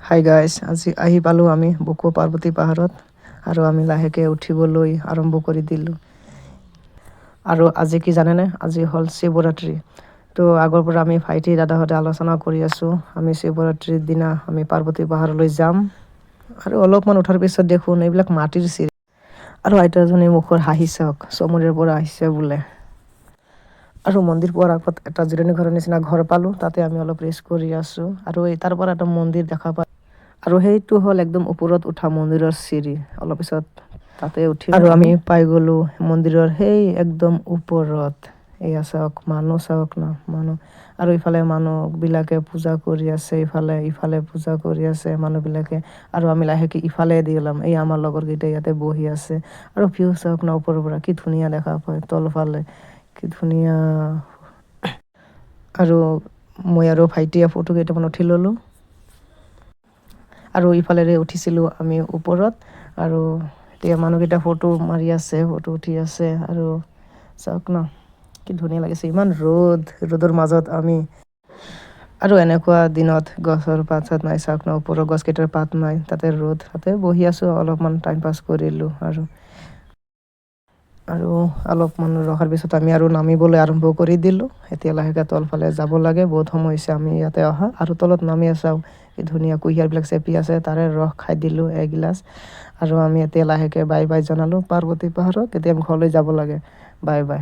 Hi guys, আজি আহি পালোঁ আমি বুকু পাৰ্বতী পাহাৰত আৰু আমি লাহেকৈ উঠিবলৈ আৰম্ভ কৰি দিলোঁ। আৰু আজি কি জানেনে, আজি হ'ল শিৱৰাত্ৰি। তো আগৰ পৰা আমি ভাইটি দাদাহঁতে আলোচনা কৰি আছোঁ, আমি শিৱৰাত্ৰিৰ দিনা আমি পাৰ্বতী পাহাৰলৈ যাম। আৰু অলপমান উঠাৰ পিছত দেখোন এইবিলাক মাটিৰ চিৰি, আৰু আইতাজনী মুখৰ হাঁহি চাওক, চমুৰীৰ পৰা আহিছে বোলে। আৰু মন্দিৰ পোৱাৰ আগত এটা জিৰণি ঘৰৰ নিচিনা ঘৰ পালোঁ, তাতে আমি অলপ ৰেষ্ট কৰি আছোঁ। আৰু তাৰ পৰা এটা মন্দিৰ দেখা পালোঁ, আৰু সেইটো হ'ল একদম ওপৰত উঠা মন্দিৰৰ চিৰি। অলপ পিছত তাতে উঠিম আৰু আমি পাই গ'লোঁ মন্দিৰৰ সেই একদম ওপৰত। এয়া চাওক, মানুহ চাওক না, মানুহ। আৰু ইফালে মানুহবিলাকে পূজা কৰি আছে, ইফালে পূজা কৰি আছে মানুহবিলাকে। আৰু আমি লাহেকৈ ইফালে দি ওলাম, এই আমাৰ লগৰকেইটা ইয়াতে বহি আছে। আৰু ভিউ চাওক না, ওপৰৰ পৰা কি ধুনীয়া দেখা পায়, তলফালে কি ধুনীয়া। আৰু মই আৰু ভাইটিয়ে ফটো কেইটামান উঠি ল'লোঁ। আৰু ইফালেৰে উঠিছিলোঁ আমি ওপৰত, আৰু এতিয়া মানুহকেইটা ফটো মাৰি আছে, ফটো উঠি আছে। আৰু চাওক ন, কি ধুনীয়া লাগিছে, ইমান ৰ'দৰ মাজত আমি। আৰু এনেকুৱা দিনত গছৰ পাত চাত নাই, চাওক ন, ওপৰৰ গছকেইটাৰ পাত নাই, তাতে ৰ'দ, তাতে বহি আছোঁ, অলপমান টাইম পাছ কৰিলোঁ। আৰু অলপমান ৰখাৰ পিছত আমি আৰু নামিবলৈ আৰম্ভ কৰি দিলোঁ। এতিয়া লাহেকৈ তলফালে যাব লাগে, বহুত সময় হৈছে আমি ইয়াতে অহা। আৰু তলত নামি চাওক কি ধুনীয়া কুঁহিয়াৰবিলাক চেপি আছে, তাৰে ৰস খাই দিলোঁ এগিলাচ। আৰু আমি এতিয়া লাহেকৈ বাই বাই জনালোঁ পাৰ্বতী পাহাৰক। এতিয়া আমি ঘৰলৈ যাব লাগে, বাই বাই।